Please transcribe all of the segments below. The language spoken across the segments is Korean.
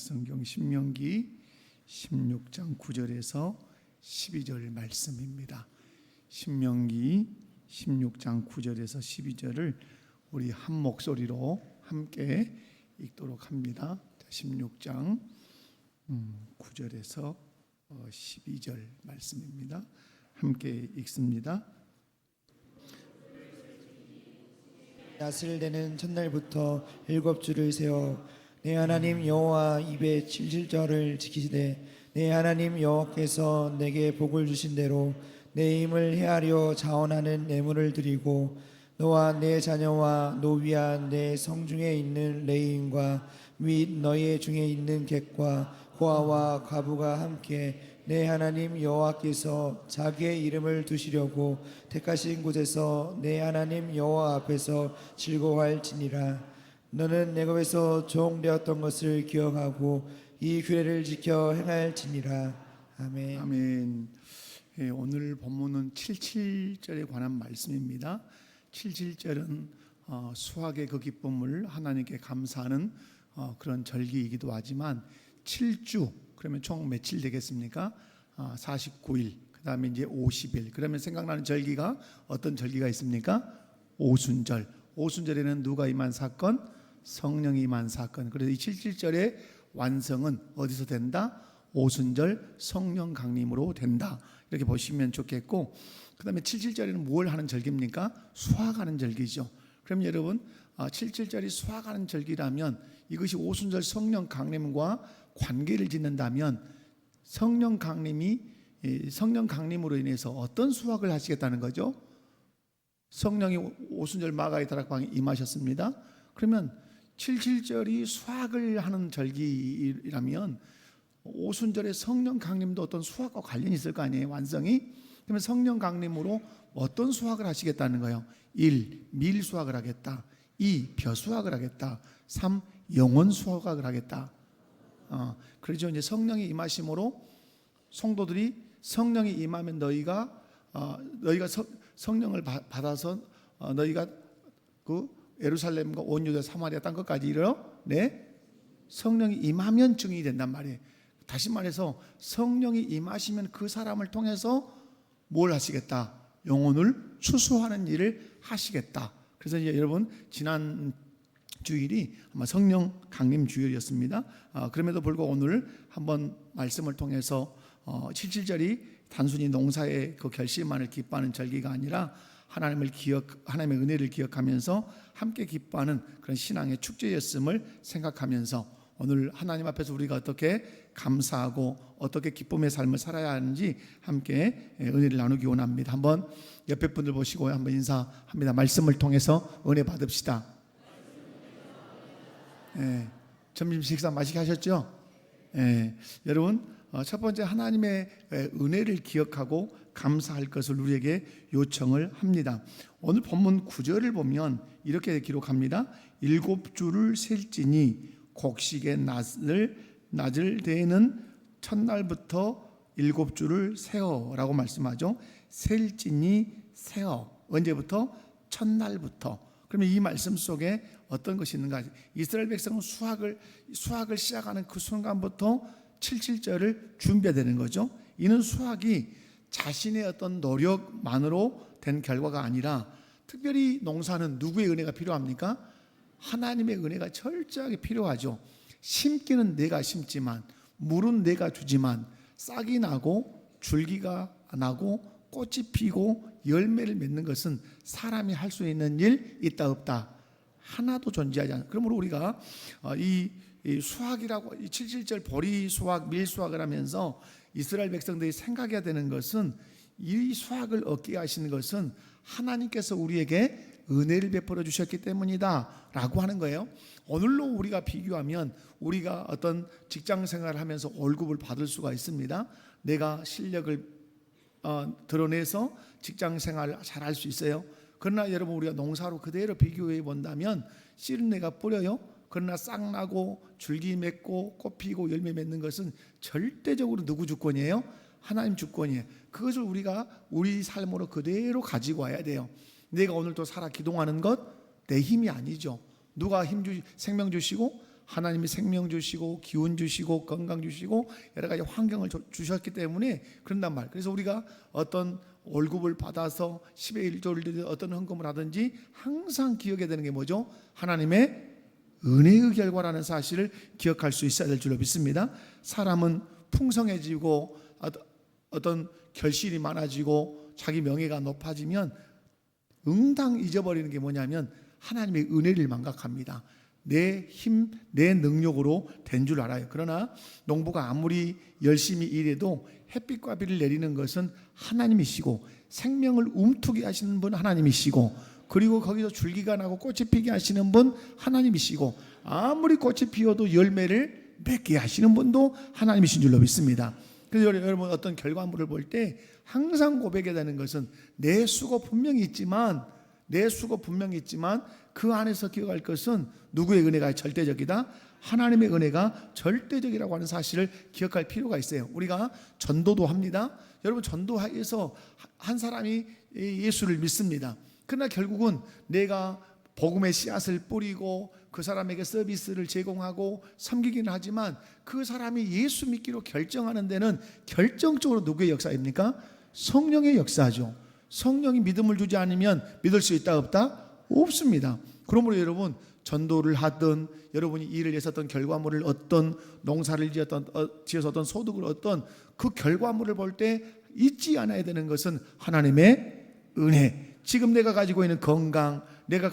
성경 신명기 16장 9절에서 12절 말씀입니다. 신명기 16장 9절에서 12절을 우리 한 목소리로 함께 읽도록 합니다. 16장 9절에서 12절 말씀입니다. 함께 읽습니다. 낯을 내는 첫날부터 7주를 세워 내 하나님 여호와 입에 7절을 지키시되 내 하나님 여호와께서 내게 복을 주신 대로 내 힘을 헤아려 자원하는 예물을 드리고 너와 내 자녀와 노비와 내 성중에 있는 레위인과 및 너희 중에 있는 객과 고아와 과부가 함께 내 하나님 여호와께서 자기의 이름을 두시려고 택하신 곳에서 내 하나님 여호와 앞에서 즐거워할지니라. 너는 애굽에서 종되었던 것을 기억하고 이 규례를 지켜 행할지니라. 아멘. 아멘. 오늘 본문은 77절에 관한 말씀입니다. 77절은 수확의 그 기쁨을 하나님께 감사하는 그런 절기이기도 하지만 7주 그러면 총 며칠 되겠습니까? 49일 그 다음에 이제 50일 그러면 생각나는 절기가 어떤 절기가 있습니까? 오순절. 오순절에는 누가 임한 사건? 성령이 임한 사건. 그래서 이 77절의 완성은 어디서 된다? 오순절 성령 강림으로 된다. 이렇게 보시면 좋겠고, 그 다음에 77절에는 뭘 하는 절기입니까? 수확하는 절기죠. 그럼 여러분 77절이 수확하는 절기라면 이것이 오순절 성령 강림과 관계를 짓는다면 성령 강림으로 인해서 어떤 수확을 하시겠다는 거죠? 성령이 오순절 마가의 다락방에 임하셨습니다. 그러면 77절이 수확을 하는 절기라면 오순절에 성령 강림도 어떤 수확과 관련이 있을 거 아니에요, 완성이. 그러면 성령 강림으로 어떤 수확을 하시겠다는 거예요? 1. 밀 수확을 하겠다. 2. 벼 수확을 하겠다. 3. 영혼 수확을 하겠다. 그렇죠. 이제 성령이 임하심으로 성도들이 성령이 임하면 너희가 성령을 받아서 너희가 그 예루살렘과 온 유다 사마리아 땅 끝까지 이르러 성령이 임하면 증인이 된단 말이에요. 다시 말해서 성령이 임하시면 그 사람을 통해서 뭘 하시겠다? 영혼을 추수하는 일을 하시겠다. 그래서 이제 여러분 지난 주일이 아마 성령 강림 주일이었습니다. 그럼에도 불구하고 오늘 한번 말씀을 통해서 77절이 단순히 농사의 그 결실만을 기뻐하는 절기가 아니라 하나님의 은혜를 기억하면서 함께 기뻐하는 그런 신앙의 축제였음을 생각하면서 오늘 하나님 앞에서 우리가 어떻게 감사하고 어떻게 기쁨의 삶을 살아야 하는지 함께 은혜를 나누기 원합니다. 한번 옆에 분들 보시고 한번 인사합니다. 말씀을 통해서 은혜 받읍시다. 점심 식사 맛있게 하셨죠? 여러분 첫 번째 하나님의 은혜를 기억하고 감사할 것을 우리에게 요청을 합니다. 오늘 본문 9절을 보면 이렇게 기록합니다. 7주를 셀지니 곡식의 낮을 대는 첫날부터 7주를 세어라고 말씀하죠. 셀지니 세어. 언제부터? 첫날부터. 그러면 이 말씀 속에 어떤 것이 있는가? 이스라엘 백성은 수확을 시작하는 그 순간부터 77절을 준비해야 되는 거죠. 이는 수확이 자신의 어떤 노력만으로 된 결과가 아니라 특별히 농사는 누구의 은혜가 필요합니까? 하나님의 은혜가 철저하게 필요하죠. 심기는 내가 심지만 물은 내가 주지만 싹이 나고 줄기가 나고 꽃이 피고 열매를 맺는 것은 사람이 할 수 있는 일 있다 없다? 하나도 존재하지 않아요. 그러므로 우리가 이 수확이라고 77절 보리 수확, 밀 수확을 하면서 이스라엘 백성들이 생각해야 되는 것은 이 수확을 얻게 하시는 것은 하나님께서 우리에게 은혜를 베풀어 주셨기 때문이다 라고 하는 거예요. 오늘로 우리가 비교하면 우리가 어떤 직장 생활을 하면서 월급을 받을 수가 있습니다. 내가 실력을 드러내서 직장 생활을 잘 할 수 있어요. 그러나 여러분 우리가 농사로 그대로 비교해 본다면 씨는 내가 뿌려요. 그러나 싹 나고 줄기 맺고 꽃 피고 열매 맺는 것은 절대적으로 누구 주권이에요? 하나님 주권이에요. 그것을 우리가 우리 삶으로 그대로 가지고 와야 돼요. 내가 오늘도 살아 기동하는 것 내 힘이 아니죠. 누가 생명 주시고 하나님이 생명 주시고 기운 주시고 건강 주시고 여러 가지 환경을 주셨기 때문에 그런단 말. 그래서 우리가 어떤 월급을 받아서 10의 1조를 어떤 헌금을 하든지 항상 기억해야 되는 게 뭐죠? 하나님의 은혜의 결과라는 사실을 기억할 수 있어야 될 줄로 믿습니다. 사람은 풍성해지고 어떤 결실이 많아지고 자기 명예가 높아지면 응당 잊어버리는 게 뭐냐면 하나님의 은혜를 망각합니다. 내 힘, 내 능력으로 된 줄 알아요. 그러나 농부가 아무리 열심히 일해도 햇빛과 비를 내리는 것은 하나님이시고 생명을 움트게 하시는 분 하나님이시고 그리고 거기서 줄기가 나고 꽃이 피게 하시는 분 하나님이시고 아무리 꽃이 피어도 열매를 맺게 하시는 분도 하나님이신 줄로 믿습니다. 그래서 여러분 어떤 결과물을 볼 때 항상 고백해야 되는 것은 내 수고 분명히 있지만 그 안에서 기억할 것은 누구의 은혜가 절대적이다? 하나님의 은혜가 절대적이라고 하는 사실을 기억할 필요가 있어요. 우리가 전도도 합니다. 여러분 전도에서 한 사람이 예수를 믿습니다. 그러나 결국은 내가 복음의 씨앗을 뿌리고 그 사람에게 서비스를 제공하고 섬기기는 하지만 그 사람이 예수 믿기로 결정하는 데는 결정적으로 누구의 역사입니까? 성령의 역사죠. 성령이 믿음을 주지 않으면 믿을 수 있다 없다? 없습니다. 그러므로 여러분 전도를 하든 여러분이 일을 해서 어떤 결과물을 어떤 농사를 지어서 어떤 소득을 얻던 그 결과물을 볼 때 잊지 않아야 되는 것은 하나님의 은혜. 지금 내가 가지고 있는 건강, 내가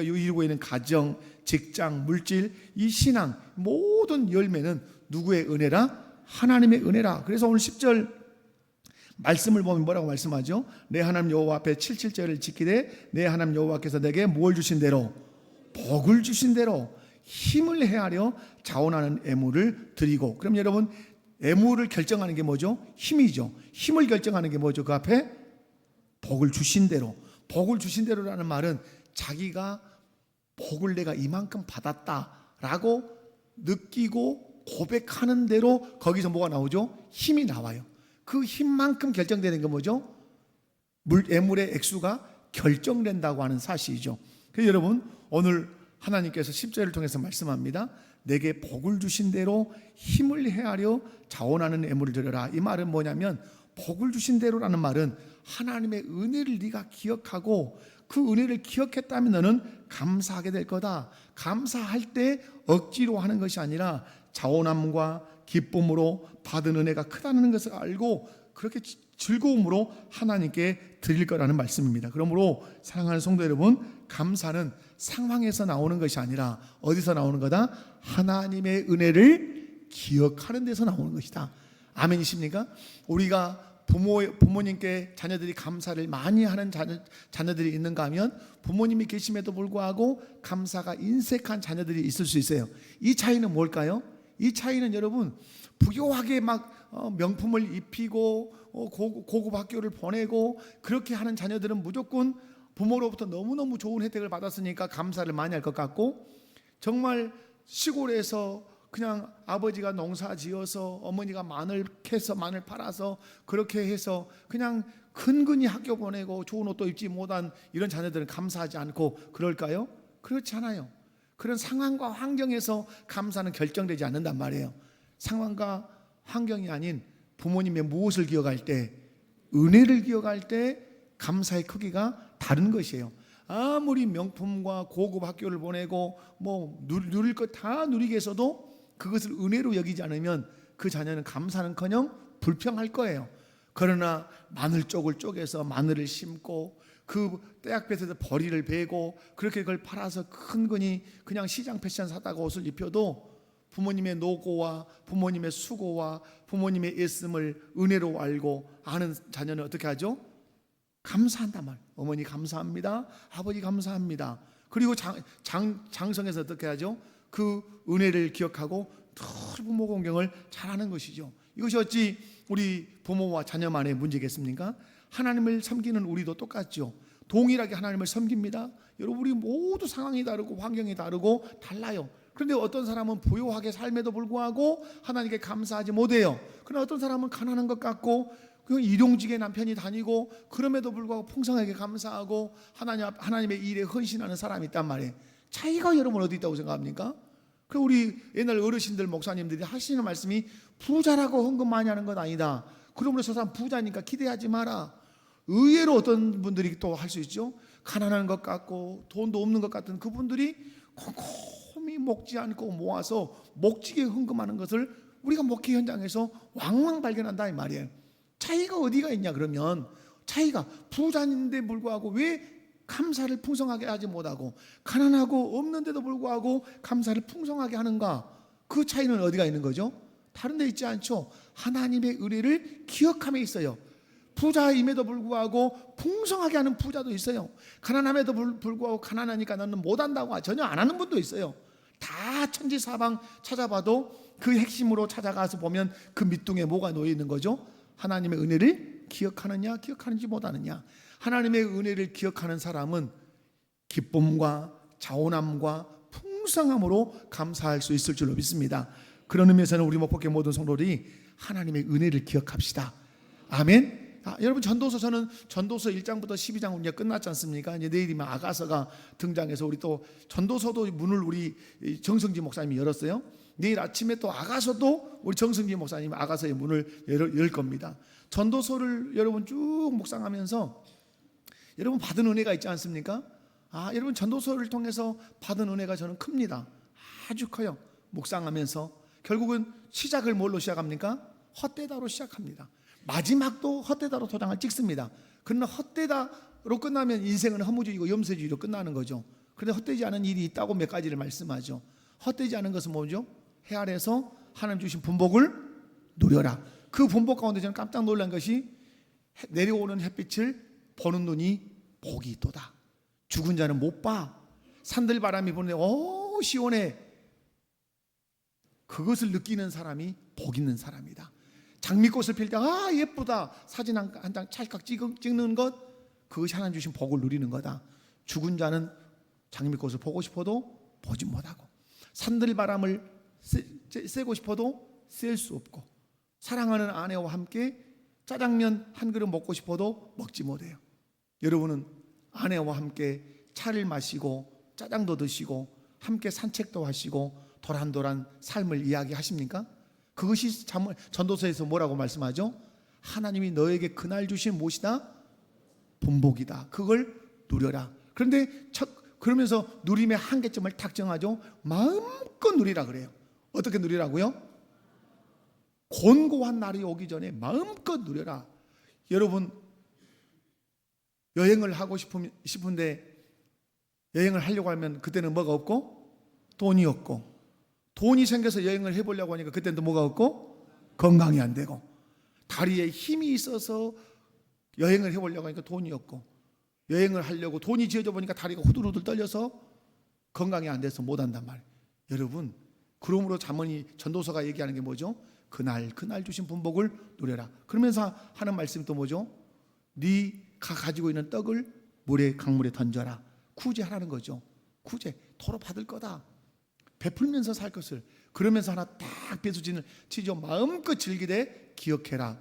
이루고 있는 가정, 직장, 물질, 이 신앙 모든 열매는 누구의 은혜라? 하나님의 은혜라. 그래서 오늘 10절 말씀을 보면 뭐라고 말씀하죠? 내 하나님 여호와 앞에 77절을 지키되 내 하나님 여호와께서 내게 뭘 주신 대로 복을 주신 대로 힘을 헤아려 자원하는 애물을 드리고. 그럼 여러분 애물을 결정하는 게 뭐죠? 힘이죠. 힘을 결정하는 게 뭐죠? 그 앞에 복을 주신 대로. 복을 주신 대로라는 말은 자기가 복을 내가 이만큼 받았다라고 느끼고 고백하는 대로 거기서 뭐가 나오죠? 힘이 나와요. 그 힘만큼 결정되는 게 뭐죠? 애물의 액수가 결정된다고 하는 사실이죠. 그래서 여러분 오늘 하나님께서 10절을 통해서 말씀합니다. 내게 복을 주신 대로 힘을 헤아려 자원하는 애물을 드려라. 이 말은 뭐냐면 복을 주신 대로라는 말은 하나님의 은혜를 네가 기억하고 그 은혜를 기억했다면 너는 감사하게 될 거다. 감사할 때 억지로 하는 것이 아니라 자원함과 기쁨으로 받은 은혜가 크다는 것을 알고 그렇게 즐거움으로 하나님께 드릴 거라는 말씀입니다. 그러므로 사랑하는 성도 여러분, 감사는 상황에서 나오는 것이 아니라 어디서 나오는 거다? 하나님의 은혜를 기억하는 데서 나오는 것이다. 아멘이십니까? 우리가 부모님께 자녀들이 감사를 많이 하는 자녀들이 있는가 하면 부모님이 계심에도 불구하고 감사가 인색한 자녀들이 있을 수 있어요. 이 차이는 뭘까요? 이 차이는 여러분 부유하게 막 명품을 입히고 고급 학교를 보내고 그렇게 하는 자녀들은 무조건 부모로부터 너무너무 좋은 혜택을 받았으니까 감사를 많이 할 것 같고, 정말 시골에서 그냥 아버지가 농사 지어서 어머니가 마늘 캐서 마늘 팔아서 그렇게 해서 그냥 근근히 학교 보내고 좋은 옷도 입지 못한 이런 자녀들은 감사하지 않고 그럴까요? 그렇지 않아요. 그런 상황과 환경에서 감사는 결정되지 않는단 말이에요. 상황과 환경이 아닌 부모님의 무엇을 기억할 때, 은혜를 기억할 때 감사의 크기가 다른 것이에요. 아무리 명품과 고급 학교를 보내고 뭐 누릴 것 다 누리게 해서도 그것을 은혜로 여기지 않으면 그 자녀는 감사는커녕 불평할 거예요. 그러나 마늘 쪽을 쪼개서 마늘을 심고 그 떼약볕에서 버리를 베고 그렇게 그걸 팔아서 근근히 그냥 시장 패션 사다가 옷을 입혀도 부모님의 노고와 부모님의 수고와 부모님의 애씀을 은혜로 알고 아는 자녀는 어떻게 하죠? 감사한단 말. 어머니 감사합니다. 아버지 감사합니다. 그리고 장성에서 어떻게 하죠? 그 은혜를 기억하고 늘 부모 공경을 잘하는 것이죠. 이것이 어찌 우리 부모와 자녀만의 문제겠습니까? 하나님을 섬기는 우리도 똑같죠. 동일하게 하나님을 섬깁니다. 여러분 우리 모두 상황이 다르고 환경이 다르고 달라요. 그런데 어떤 사람은 부유하게 삶에도 불구하고 하나님께 감사하지 못해요. 그러나 어떤 사람은 가난한 것 같고 일용직에 남편이 다니고 그럼에도 불구하고 풍성하게 감사하고 하나님의 일에 헌신하는 사람이 있단 말이에요. 차이가 여러분 어디 있다고 생각합니까? 그 우리 옛날 어르신들 목사님들이 하시는 말씀이 부자라고 헌금 많이 하는 건 아니다. 그러므로 저 사람 부자니까 기대하지 마라. 의외로 어떤 분들이 또 할 수 있죠. 가난한 것 같고 돈도 없는 것 같은 그분들이 꼼꼼히 먹지 않고 모아서 목지게 헌금하는 것을 우리가 목회 현장에서 왕왕 발견한다 이 말이에요. 차이가 어디가 있냐 그러면 차이가 부자인데 불구하고 왜 감사를 풍성하게 하지 못하고 가난하고 없는데도 불구하고 감사를 풍성하게 하는가? 그 차이는 어디가 있는 거죠? 다른 데 있지 않죠. 하나님의 은혜를 기억함에 있어요. 부자임에도 불구하고 풍성하게 하는 부자도 있어요. 가난함에도 불구하고 가난하니까 너는 못한다고 전혀 안 하는 분도 있어요. 다 천지사방 찾아봐도 그 핵심으로 찾아가서 보면 그 밑둥에 뭐가 놓여 있는 거죠? 하나님의 은혜를 기억하느냐 기억하는지 못하느냐. 하나님의 은혜를 기억하는 사람은 기쁨과 자원함과 풍성함으로 감사할 수 있을 줄로 믿습니다. 그런 의미에서는 우리 목포교회 모든 성도들이 하나님의 은혜를 기억합시다. 아멘. 여러분 전도서 저는 전도서 1장부터 12장 이제 끝났지 않습니까? 이제 내일이면 아가서가 등장해서 우리 또 전도서도 문을 우리 정성진 목사님이 열었어요. 내일 아침에 또 아가서도 우리 정성진 목사님이 아가서의 문을 열 겁니다. 전도서를 여러분 쭉 묵상하면서 여러분 받은 은혜가 있지 않습니까? 여러분 전도서를 통해서 받은 은혜가 저는 큽니다. 아주 커요. 묵상하면서 결국은 시작을 뭘로 시작합니까? 헛되다로 시작합니다. 마지막도 헛되다로 도장을 찍습니다. 그러나 헛되다로 끝나면 인생은 허무주의고 염세주의로 끝나는 거죠. 그런데 헛되지 않은 일이 있다고 몇 가지를 말씀하죠. 헛되지 않은 것은 뭐죠? 해 아래서 하나님 주신 분복을 누려라. 그 분복 가운데 저는 깜짝 놀란 것이 내려오는 햇빛을 보는 눈이 복이 있도다. 죽은 자는 못 봐. 산들바람이 부는데 시원해. 그것을 느끼는 사람이 복 있는 사람이다. 장미꽃을 필 때 예쁘다. 사진 한 장 찰칵 찍는 것, 그것이 하나님 주신 복을 누리는 거다. 죽은 자는 장미꽃을 보고 싶어도 보지 못하고, 산들바람을 쐬고 싶어도 쐴 수 없고, 사랑하는 아내와 함께 짜장면 한 그릇 먹고 싶어도 먹지 못해요. 여러분은 아내와 함께 차를 마시고 짜장도 드시고 함께 산책도 하시고 도란도란 삶을 이야기하십니까? 그것이 전도서에서 뭐라고 말씀하죠? 하나님이 너에게 그날 주신 무엇이다? 분복이다. 그걸 누려라. 그런데 그러면서 누림의 한계점을 탁 정하죠. 마음껏 누리라 그래요. 어떻게 누리라고요? 곤고한 날이 오기 전에 마음껏 누려라. 여러분 여행을 하고 싶은데 여행을 하려고 하면 그때는 뭐가 없고 돈이 없고, 돈이 생겨서 여행을 해보려고 하니까 그때는 또 뭐가 없고 건강이 안 되고, 다리에 힘이 있어서 여행을 해보려고 하니까 돈이 없고, 여행을 하려고 돈이 지어져 보니까 다리가 후들후들 떨려서 건강이 안 돼서 못한단 말이에요. 여러분 그러므로 잠언이 전도서가 얘기하는 게 뭐죠? 그날 주신 분복을 누려라. 그러면서 하는 말씀이 또 뭐죠? 네가 가지고 있는 떡을 강물에 던져라. 구제하라는 거죠. 구제, 도로 받을 거다. 베풀면서 살 것을, 그러면서 하나 딱 배수진을 치죠. 마음껏 즐기되 기억해라.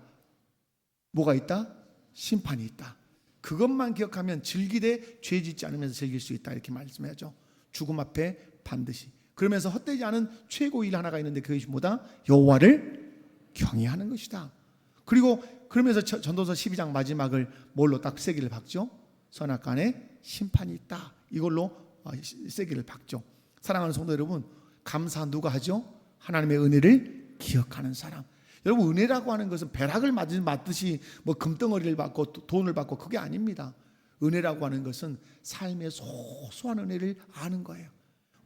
뭐가 있다? 심판이 있다. 그것만 기억하면 즐기되 죄 짓지 않으면서 즐길 수 있다. 이렇게 말씀하죠. 죽음 앞에 반드시. 그러면서 헛되지 않은 최고 일 하나가 있는데 그것이 뭐다? 여호와를 경외하는 것이다. 그리고 그러면서 전도서 12장 마지막을 뭘로 딱 세기를 박죠? 선악간에 심판이 있다. 이걸로 세기를 박죠. 사랑하는 성도 여러분, 감사 누가 하죠? 하나님의 은혜를 기억하는 사람. 여러분 은혜라고 하는 것은 벼락을 맞듯이 뭐 금덩어리를 받고 돈을 받고 그게 아닙니다. 은혜라고 하는 것은 삶의 소소한 은혜를 아는 거예요.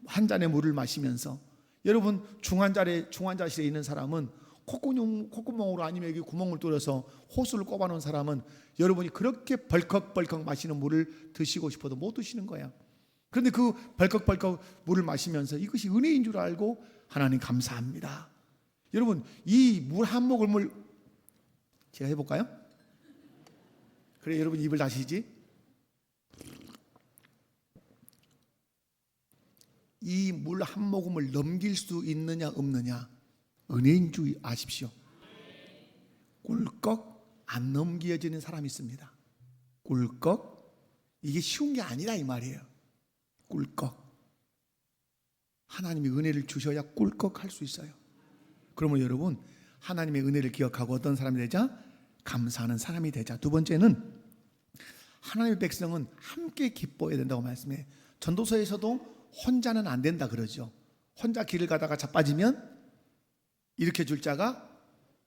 한 잔의 물을 마시면서, 여러분 중환자실에 있는 사람은 콧구멍으로 아니면 여기 구멍을 뚫어서 호수를 꼽아놓은 사람은 여러분이 그렇게 벌컥벌컥 마시는 물을 드시고 싶어도 못 드시는 거야. 그런데 그 벌컥벌컥 물을 마시면서 이것이 은혜인 줄 알고 하나님 감사합니다. 여러분 이 물 한 모금을 제가 해볼까요? 그래 여러분 입을 다시지. 이 물 한 모금을 넘길 수 있느냐 없느냐 은혜인 줄 아십시오. 꿀꺽 안 넘겨지는 사람이 있습니다. 꿀꺽, 이게 쉬운 게 아니라 이 말이에요. 꿀꺽 하나님이 은혜를 주셔야 꿀꺽할 수 있어요. 그러면 여러분, 하나님의 은혜를 기억하고 어떤 사람이 되자? 감사하는 사람이 되자. 두 번째는 하나님의 백성은 함께 기뻐해야 된다고 말씀해요. 전도서에서도 혼자는 안 된다 그러죠. 혼자 길을 가다가 자빠지면 일으켜 줄 자가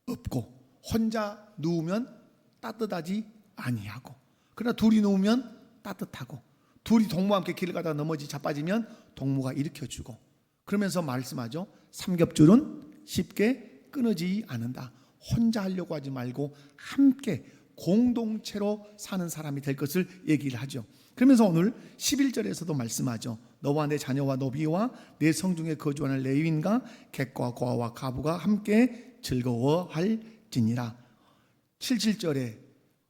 없고, 혼자 누우면 따뜻하지 아니하고, 그러나 둘이 누우면 따뜻하고, 둘이 동무와 함께 길을 가다가 넘어지 자빠지면 동무가 일으켜 주고, 그러면서 말씀하죠. 삼겹줄은 쉽게 끊어지지 않는다. 혼자 하려고 하지 말고 함께 공동체로 사는 사람이 될 것을 얘기를 하죠. 그러면서 오늘 11절에서도 말씀하죠. 너와 내 자녀와 노비와 내 성중에 거주하는 레위인과 객과 고아와 가부가 함께 즐거워할지니라. 77절에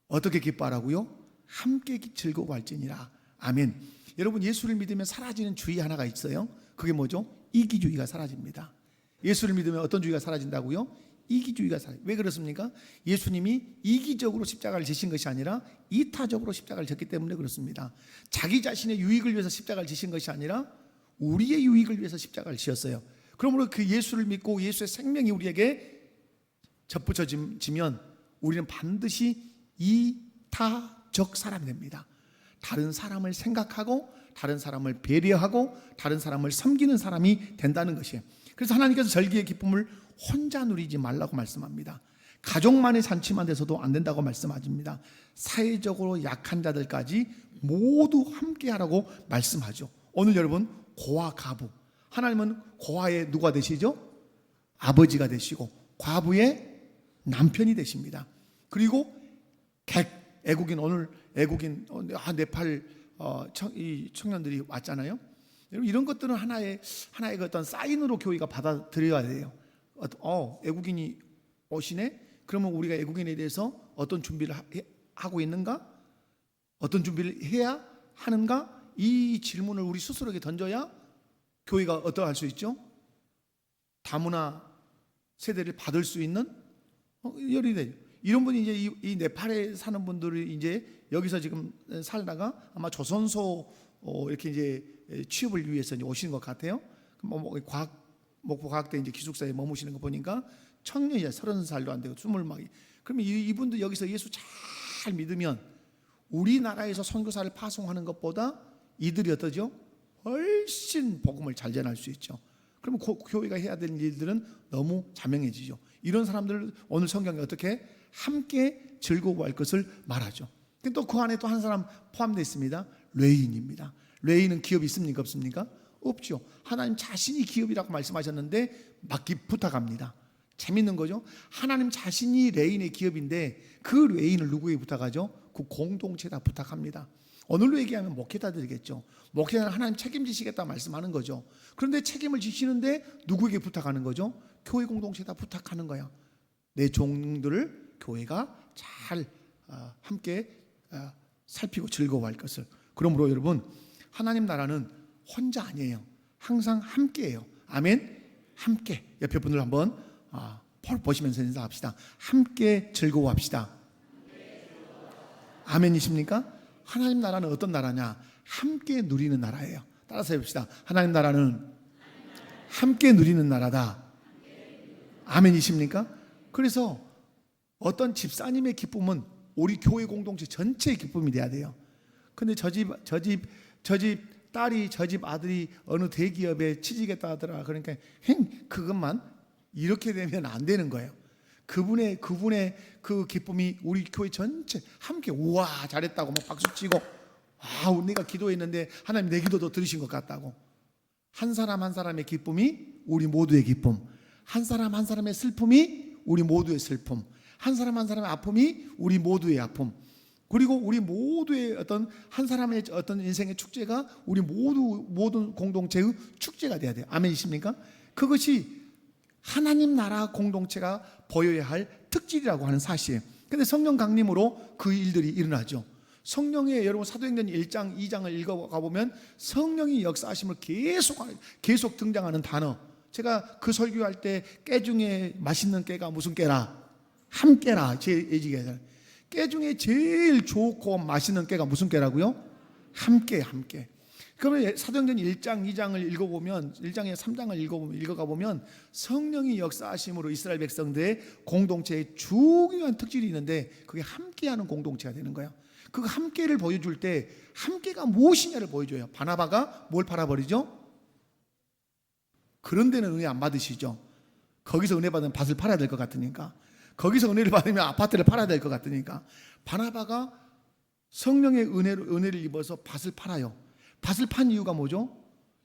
어떻게 기뻐하라고요? 함께 즐거워할지니라. 아멘. 여러분, 예수를 믿으면 사라지는 주의 하나가 있어요. 그게 뭐죠? 이기주의가 사라집니다. 예수를 믿으면 어떤 주의가 사라진다고요? 이기주의가 사라져요. 왜 그렇습니까? 예수님이 이기적으로 십자가를 지신 것이 아니라 이타적으로 십자가를 졌기 때문에 그렇습니다. 자기 자신의 유익을 위해서 십자가를 지신 것이 아니라 우리의 유익을 위해서 십자가를 지었어요. 그러므로 그 예수를 믿고 예수의 생명이 우리에게 접붙여지면 우리는 반드시 이타적 사람이 됩니다. 다른 사람을 생각하고 다른 사람을 배려하고 다른 사람을 섬기는 사람이 된다는 것이에요. 그래서 하나님께서 절기의 기쁨을 혼자 누리지 말라고 말씀합니다. 가족만의 잔치만 돼서도 안 된다고 말씀하십니다. 사회적으로 약한 자들까지 모두 함께 하라고 말씀하죠. 오늘 여러분, 고아 가부, 하나님은 고아의 누가 되시죠? 아버지가 되시고 과부의 남편이 되십니다. 그리고 애국인, 오늘 애국인 네팔 이 청년들이 왔잖아요. 여러분, 이런 것들은 하나의 어떤 사인으로 교회가 받아들여야 돼요. 애국인이 오시네? 그러면 우리가 애국인에 대해서 어떤 준비를 하고 있는가? 어떤 준비를 해야 하는가? 이 질문을 우리 스스로에게 던져야 교회가 어떠할 수 있죠? 다문화 세대를 받을 수 있는 열이 돼요. 이런 분이 이제 이 네팔에 사는 분들이 이제 여기서 지금 살다가 아마 조선소 이렇게 이제 취업을 위해서 이제 오시는 것 같아요. 목포 과학대 이제 기숙사에 머무시는 거 보니까 청년이야. 30살도 안 되고 20막. 그러면 이분도 여기서 예수 잘 믿으면 우리나라에서 선교사를 파송하는 것보다 이들이 어떠죠? 훨씬 복음을 잘 전할 수 있죠. 그러면 교회가 해야 되는 일들은 너무 자명해지죠. 이런 사람들 오늘 성경에 어떻게 함께 즐거워할 것을 말하죠. 근데 또 그 안에 또 한 사람 포함되어 있습니다. 레위인입니다. 레위인은 기업이 있습니까? 없습니까? 없죠. 하나님 자신이 기업이라고 말씀하셨는데 부탁합니다. 재밌는 거죠. 하나님 자신이 레위인의 기업인데 그 레위인을 누구에게 부탁하죠? 그 공동체에다 부탁합니다. 오늘로 얘기하면 목회자 드리겠죠. 목회자는 하나님 책임지시겠다 말씀하는 거죠. 그런데 책임을 지시는데 누구에게 부탁하는 거죠? 교회 공동체에다 부탁하는 거야. 내 종들을 교회가 잘 함께 살피고 즐거워할 것을. 그러므로 여러분, 하나님 나라는 혼자 아니에요. 항상 함께해요. 아멘. 함께. 옆에 분들 한번 보시면서 인사합시다. 함께 즐거워합시다. 아멘이십니까? 하나님 나라는 어떤 나라냐? 함께 누리는 나라예요. 따라서 해봅시다. 하나님 나라는 함께 누리는 나라다. 아멘이십니까? 그래서 어떤 집사님의 기쁨은 우리 교회 공동체 전체의 기쁨이 돼야 돼요. 근데 저 집 딸이 저 집 아들이 어느 대기업에 취직했다 하더라. 그러니까 그것만 이렇게 되면 안 되는 거예요. 그분의 그 기쁨이 우리 교회 전체 함께 우와 잘했다고 막 박수 치고 내가 기도했는데 하나님 내 기도도 들으신 것 같다고. 한 사람 한 사람의 기쁨이 우리 모두의 기쁨, 한 사람 한 사람의 슬픔이 우리 모두의 슬픔, 한 사람 한 사람의 아픔이 우리 모두의 아픔, 그리고 우리 모두의 어떤 한 사람의 어떤 인생의 축제가 우리 모든 공동체의 축제가 돼야 돼요. 아멘이십니까? 그것이 하나님 나라 공동체가 보여야 할 특질이라고 하는 사실이에요. 그런데 성령 강림으로 그 일들이 일어나죠. 성령의 여러분 사도행전 1장 2장을 읽어가 보면 성령이 역사하심을 계속 등장하는 단어. 제가 그 설교할 때 깨 중에 맛있는 깨가 무슨 깨라? 함깨라. 제 얘기가 깨 중에 제일 좋고 맛있는 깨가 무슨 깨라고요? 함께. 그러면 사도행전 1장, 2장을 읽어보면 1장에 3장을 읽어가 보면 성령이 역사하심으로 이스라엘 백성들의 공동체의 중요한 특질이 있는데 그게 함께하는 공동체가 되는 거예요. 그 함께를 보여줄 때 함께가 무엇이냐를 보여줘요. 바나바가 뭘 팔아버리죠? 그런 데는 은혜 안 받으시죠. 거기서 은혜 받으면 밭을 팔아야 될 것 같으니까, 거기서 은혜를 받으면 아파트를 팔아야 될 것 같으니까 바나바가 성령의 은혜를 입어서 밭을 팔아요. 밭을 판 이유가 뭐죠?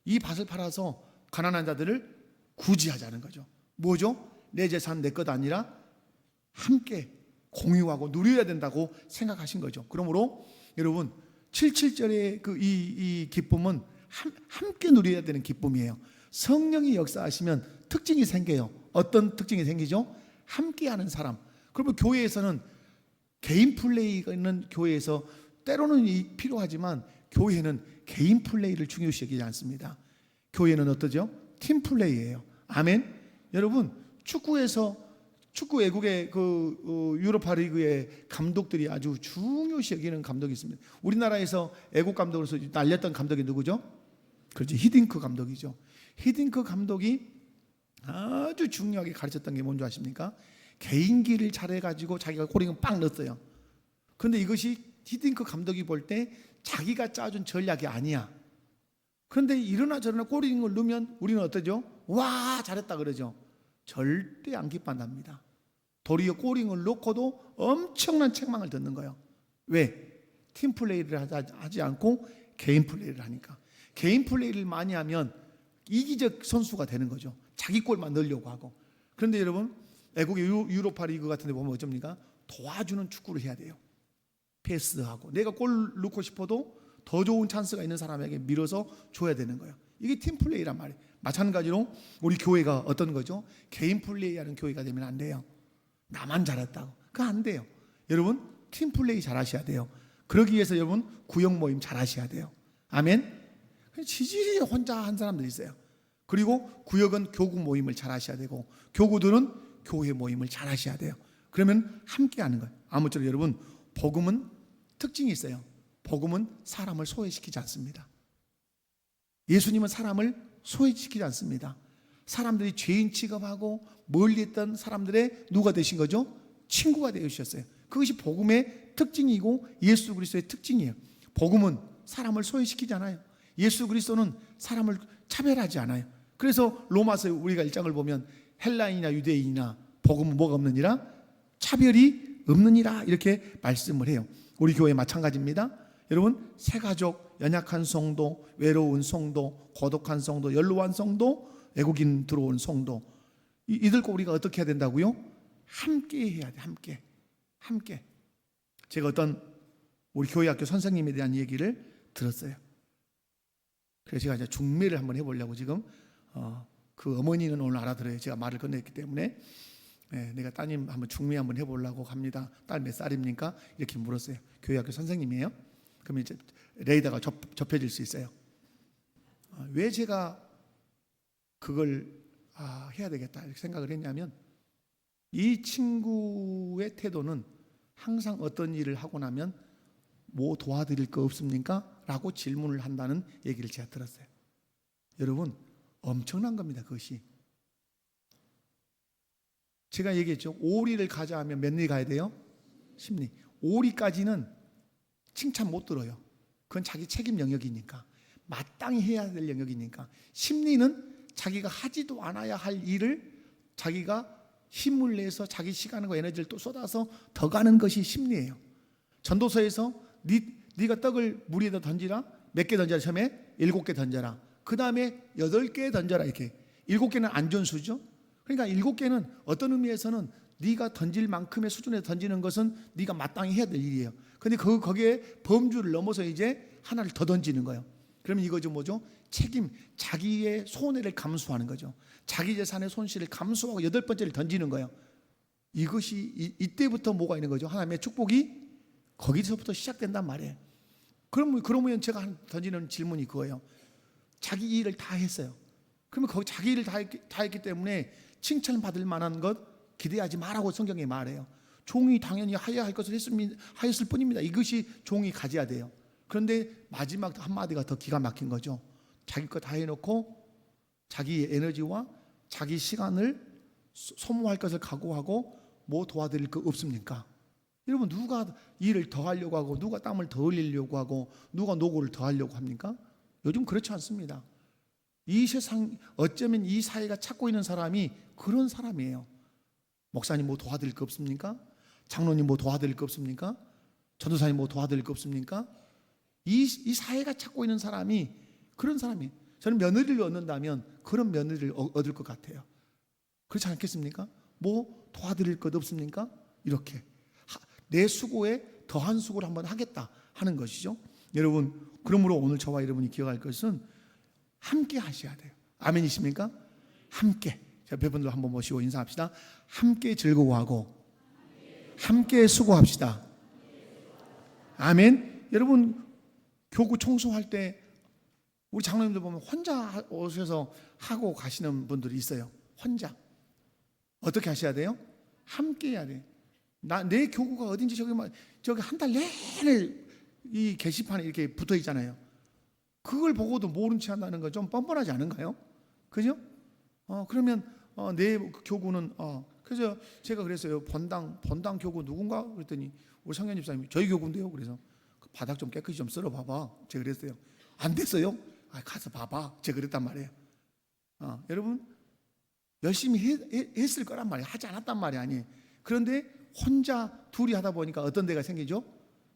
이 밭을 팔아서 가난한 자들을 구제하자는 거죠. 뭐죠? 내 재산 내 것 아니라 함께 공유하고 누려야 된다고 생각하신 거죠. 그러므로 여러분 77절의 이 기쁨은 함께 누려야 되는 기쁨이에요. 성령이 역사하시면 특징이 생겨요. 어떤 특징이 생기죠? 함께하는 사람. 그러면 교회에서는 개인 플레이가 있는 교회에서 때로는 필요하지만 교회는 개인 플레이를 중요시 여기지 않습니다. 교회는 어떠죠? 팀 플레이예요. 아멘. 여러분 축구 외국의 유로파 리그의 감독들이 아주 중요시 여기는 감독이 있습니다. 우리나라에서 애국 감독으로서 날렸던 감독이 누구죠? 그렇죠. 히딩크 감독이죠. 히딩크 감독이 아주 중요하게 가르쳤던 게 뭔지 아십니까? 개인기를 잘해가지고 자기가 골을 빵 넣었어요. 그런데 이것이 히딩크 감독이 볼 때 자기가 짜준 전략이 아니야. 그런데 이러나 저러나 골을 넣으면 우리는 어떠죠? 와 잘했다 그러죠. 절대 안 기뻐한답니다. 도리어 골을 넣고도 엄청난 책망을 듣는 거예요. 왜? 팀 플레이를 하지 않고 개인 플레이를 하니까. 개인 플레이를 많이 하면 이기적 선수가 되는 거죠. 자기 골만 넣으려고 하고. 그런데 여러분 애국의 유로파 리그 같은 데 보면 어쩝니까? 도와주는 축구를 해야 돼요. 패스하고 내가 골 넣고 싶어도 더 좋은 찬스가 있는 사람에게 밀어서 줘야 되는 거예요. 이게 팀 플레이란 말이에요. 마찬가지로 우리 교회가 어떤 거죠? 개인 플레이하는 교회가 되면 안 돼요. 나만 잘했다고. 그거 안 돼요. 여러분 팀 플레이 잘 하셔야 돼요. 그러기 위해서 여러분 구역 모임 잘 하셔야 돼요. 아멘. 지질이 혼자 한 사람들이 있어요. 그리고 구역은 교구 모임을 잘 하셔야 되고 교구들은 교회 모임을 잘 하셔야 돼요. 그러면 함께 하는 거예요. 아무쪼록 여러분 복음은 특징이 있어요. 복음은 사람을 소외시키지 않습니다. 예수님은 사람을 소외시키지 않습니다. 사람들이 죄인 취급하고 멀리 있던 사람들의 누가 되신 거죠? 친구가 되어주셨어요. 그것이 복음의 특징이고 예수 그리스도의 특징이에요. 복음은 사람을 소외시키지 않아요. 예수 그리스도는 사람을 차별하지 않아요. 그래서 로마서 우리가 1장을 보면 헬라인이나 유대인이나 복음은 뭐가 없느니라? 차별이 없느니라 이렇게 말씀을 해요. 우리 교회 마찬가지입니다. 여러분 새가족, 연약한 성도, 외로운 성도, 고독한 성도, 연로한 성도, 외국인 들어온 성도 이들과 우리가 어떻게 해야 된다고요? 함께 해야 돼. 함께. 제가 어떤 우리 교회 학교 선생님에 대한 얘기를 들었어요. 그래서 제가 이제 중매를 한번 해보려고 지금 그 어머니는 오늘 알아들어요. 제가 말을 건넸기 때문에 내가 따님 한번 중매 한번 해보려고 합니다. 딸 몇 살입니까? 이렇게 물었어요. 교회 학교 선생님이에요. 그러면 이제 레이더가 접혀질 수 있어요. 왜 제가 그걸 해야 되겠다 이렇게 생각을 했냐면 이 친구의 태도는 항상 어떤 일을 하고 나면 뭐 도와드릴 거 없습니까? 라고 질문을 한다는 얘기를 제가 들었어요. 여러분 엄청난 겁니다. 그것이 제가 얘기했죠. 5리를 가자 하면 몇 리 가야 돼요? 10리. 5리까지는 칭찬 못 들어요. 그건 자기 책임 영역이니까 마땅히 해야 될 영역이니까 10리는 자기가 하지도 않아야 할 일을 자기가 힘을 내서 자기 시간과 에너지를 또 쏟아서 더 가는 것이 10리예요. 전도서에서 네가 떡을 물 위에다 던지라. 몇 개 던져라? 처음에 7개 던져라. 그 다음에 8개 던져라. 이렇게 7개는 안전수죠. 그러니까 7개는 어떤 의미에서는 네가 던질 만큼의 수준에 던지는 것은 네가 마땅히 해야 될 일이에요. 근데 거기에 범주를 넘어서 이제 하나를 더 던지는 거예요. 그러면 이거죠 뭐죠? 책임, 자기의 손해를 감수하는 거죠. 자기 재산의 손실을 감수하고 8번째를 던지는 거예요. 이것이 이때부터 뭐가 있는 거죠? 하나님의 축복이 거기서부터 시작된단 말이에요. 그러면 제가 던지는 질문이 그거예요. 자기 일을 다 했어요. 그러면 거기 자기 일을 다 했기 때문에 칭찬받을 만한 것 기대하지 말라고 성경에 말해요. 종이 당연히 하여야 할 것을 하였을 뿐입니다. 이것이 종이 가져야 돼요. 그런데 마지막 한마디가 더 기가 막힌 거죠. 자기 거 다 해놓고 자기 에너지와 자기 시간을 소모할 것을 각오하고 뭐 도와드릴 거 없습니까? 여러분, 누가 일을 더 하려고 하고 누가 땀을 더 흘리려고 하고 누가 노고를 더 하려고 합니까? 요즘 그렇지 않습니다. 이 세상, 어쩌면 이 사회가 찾고 있는 사람이 그런 사람이에요. 목사님 뭐 도와드릴 거 없습니까? 장로님 뭐 도와드릴 거 없습니까? 전도사님 뭐 도와드릴 거 없습니까? 이 사회가 찾고 있는 사람이 그런 사람이에요. 저는 며느리를 얻는다면 그런 며느리를 얻을 것 같아요. 그렇지 않겠습니까? 뭐 도와드릴 것 없습니까? 이렇게 내 수고에 더한 수고를 한번 하겠다 하는 것이죠. 여러분, 그러므로 오늘 저와 여러분이 기억할 것은 함께 하셔야 돼요. 아멘이십니까? 함께. 자, 배분들 한번 모시고 인사합시다. 함께 즐거워하고 함께 수고합시다. 아멘. 여러분, 교구 청소할 때 우리 장로님들 보면 혼자 오셔서 하고 가시는 분들이 있어요. 혼자. 어떻게 하셔야 돼요? 함께 해야 돼요. 내 교구가 어딘지 저기 한 달 내내 이 게시판에 이렇게 붙어 있잖아요. 그걸 보고도 모른 체 한다는 거 좀 뻔뻔하지 않은가요? 그죠? 그러면 내 교구는 그래서 제가 그랬어요. 본당 교구 누군가 그랬더니 우리 성현 집사님이 저희 교구인데요. 그래서 바닥 좀 깨끗이 좀 쓸어 봐봐. 제가 그랬어요. 안 됐어요? 가서 봐봐. 제가 그랬단 말이에요. 여러분, 열심히 했을 거란 말이에요. 하지 않았단 말이 아니에요. 그런데 혼자 둘이 하다 보니까 어떤 데가 생기죠?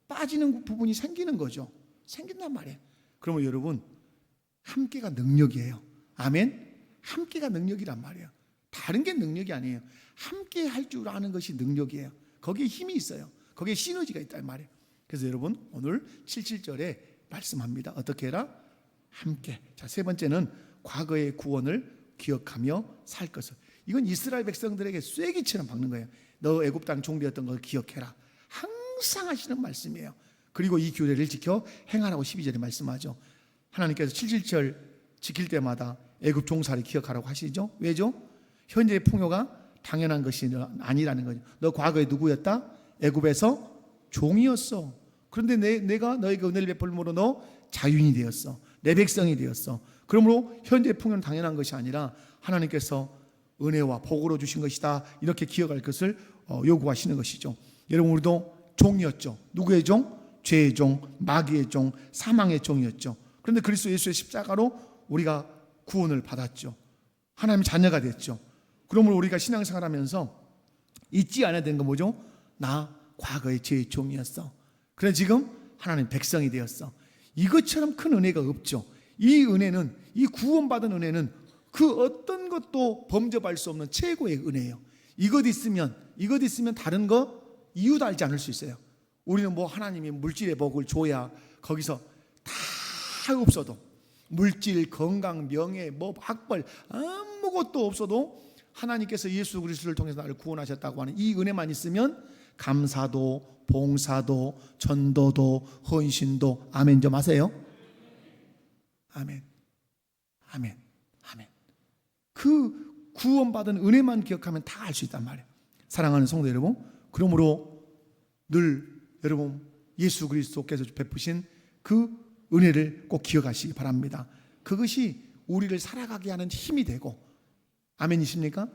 빠지는 부분이 생기는 거죠. 생긴단 말이에요. 그러면 여러분, 함께가 능력이에요. 아멘? 함께가 능력이란 말이에요. 다른 게 능력이 아니에요. 함께 할 줄 아는 것이 능력이에요. 거기에 힘이 있어요. 거기에 시너지가 있단 말이에요. 그래서 여러분, 오늘 77절에 말씀합니다. 어떻게 해라? 함께. 자, 세 번째는 과거의 구원을 기억하며 살 것을. 이건 이스라엘 백성들에게 쐐기처럼 박는 거예요. 너 애굽 땅 종되었던 걸 기억해라. 항상 하시는 말씀이에요. 그리고 이 규례를 지켜 행하라고 12절에 말씀하죠. 하나님께서 77절 지킬 때마다 애굽 종살이 기억하라고 하시죠. 왜죠? 현재의 풍요가 당연한 것이 아니라는 거죠. 너 과거에 누구였다? 애굽에서 종이었어. 그런데 내가 너에게 은혜를 베풀므로 너 자유인이 되었어. 내 백성이 되었어. 그러므로 현재의 풍요는 당연한 것이 아니라 하나님께서 은혜와 복으로 주신 것이다. 이렇게 기억할 것을 요구하시는 것이죠. 여러분, 우리도 종이었죠. 누구의 종? 죄의 종, 마귀의 종, 사망의 종이었죠. 그런데 그리스도 예수의 십자가로 우리가 구원을 받았죠. 하나님의 자녀가 됐죠. 그러므로 우리가 신앙생활하면서 잊지 않아야 되는 건 뭐죠? 나 과거의 죄의 종이었어. 그래 지금 하나님 백성이 되었어. 이것처럼 큰 은혜가 없죠. 이 은혜는, 이 구원받은 은혜는 그 어떤 것도 범접할 수 없는 최고의 은혜예요. 이것 있으면 다른 거 이유도 알지 않을 수 있어요. 우리는 뭐 하나님이 물질의 복을 줘야 거기서 다 없어도, 물질, 건강, 명예, 뭐 학벌 아무것도 없어도 하나님께서 예수 그리스도를 통해서 나를 구원하셨다고 하는 이 은혜만 있으면 감사도, 봉사도, 전도도, 헌신도, 아멘 좀 하세요. 아멘, 아멘, 아멘. 그 구원받은 은혜만 기억하면 다 알 수 있단 말이에요. 사랑하는 성도 여러분, 그러므로 늘 여러분 예수 그리스도께서 베푸신 그 은혜를 꼭 기억하시기 바랍니다. 그것이 우리를 살아가게 하는 힘이 되고, 아멘이십니까?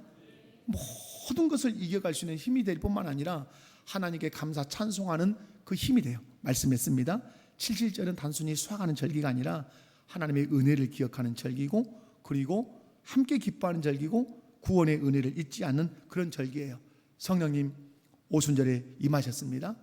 모든 것을 이겨갈 수 있는 힘이 될 뿐만 아니라 하나님께 감사 찬송하는 그 힘이 돼요. 말씀했습니다. 77절은 단순히 수학하는 절기가 아니라 하나님의 은혜를 기억하는 절기고, 그리고 함께 기뻐하는 절기고, 구원의 은혜를 잊지 않는 그런 절기예요. 성령님 오순절에 임하셨습니다.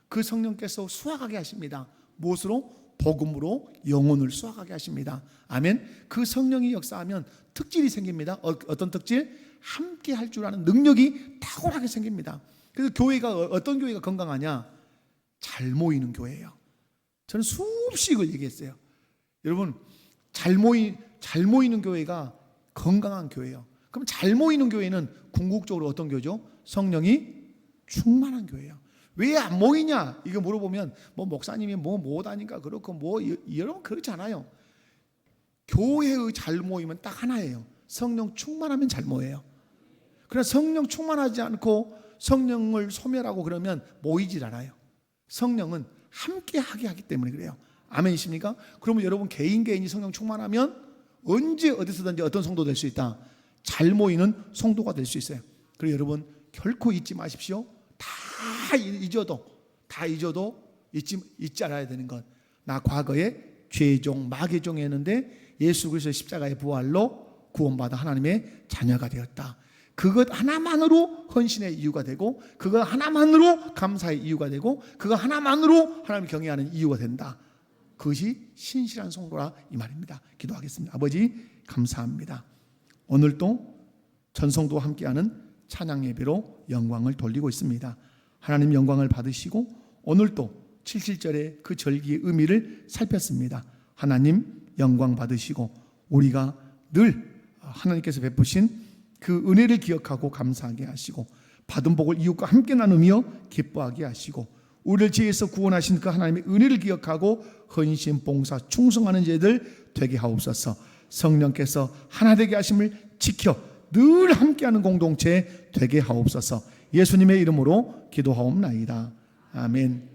그 성령께서 수확하게 하십니다. 무엇으로? 복음으로 영혼을 수확하게 하십니다. 아멘. 그 성령이 역사하면 특질이 생깁니다. 어떤 특질? 함께 할 줄 아는 능력이 탁월하게 생깁니다. 그래서 교회가, 어떤 교회가 건강하냐? 잘 모이는 교회예요. 저는 수없이 이걸 얘기했어요. 여러분, 잘 모이는 교회가 건강한 교회예요. 그럼 잘 모이는 교회는 궁극적으로 어떤 교회죠? 성령이 충만한 교회예요. 왜 안 모이냐? 이거 물어보면 뭐 목사님이 뭐 못하니까 그렇고 뭐 여러분 그렇지 않아요. 교회의 잘 모이면 딱 하나예요. 성령 충만하면 잘 모여요. 그러나 성령 충만하지 않고 성령을 소멸하고 그러면 모이질 않아요. 성령은 함께 하게 하기 때문에 그래요. 아멘이십니까? 그러면 여러분 개인이 성령 충만하면 언제 어디서든지 어떤 성도 될 수 있다. 잘 모이는 성도가 될 수 있어요. 그리고 여러분 결코 잊지 마십시오. 다 잊어도 잊지 않아야 되는 것. 나 과거에 죄종 마귀의 종이었는데 예수 그리스도의 십자가의 부활로 구원받아 하나님의 자녀가 되었다. 그것 하나만으로 헌신의 이유가 되고, 그것 하나만으로 감사의 이유가 되고, 그것 하나만으로 하나님을 경외하는 이유가 된다. 그것이 신실한 성도라 이 말입니다. 기도하겠습니다. 아버지 감사합니다. 오늘도 전성도와 함께하는 찬양 예배로 영광을 돌리고 있습니다. 하나님 영광을 받으시고 오늘도 77절의 그 절기의 의미를 살폈습니다. 하나님 영광 받으시고 우리가 늘 하나님께서 베푸신 그 은혜를 기억하고 감사하게 하시고 받은 복을 이웃과 함께 나누며 기뻐하게 하시고 우리를 죄에서 구원하신 그 하나님의 은혜를 기억하고 헌신, 봉사, 충성하는 자들 되게 하옵소서. 성령께서 하나 되게 하심을 지켜 늘 함께하는 공동체 되게 하옵소서. 예수님의 이름으로 기도하옵나이다. 아멘.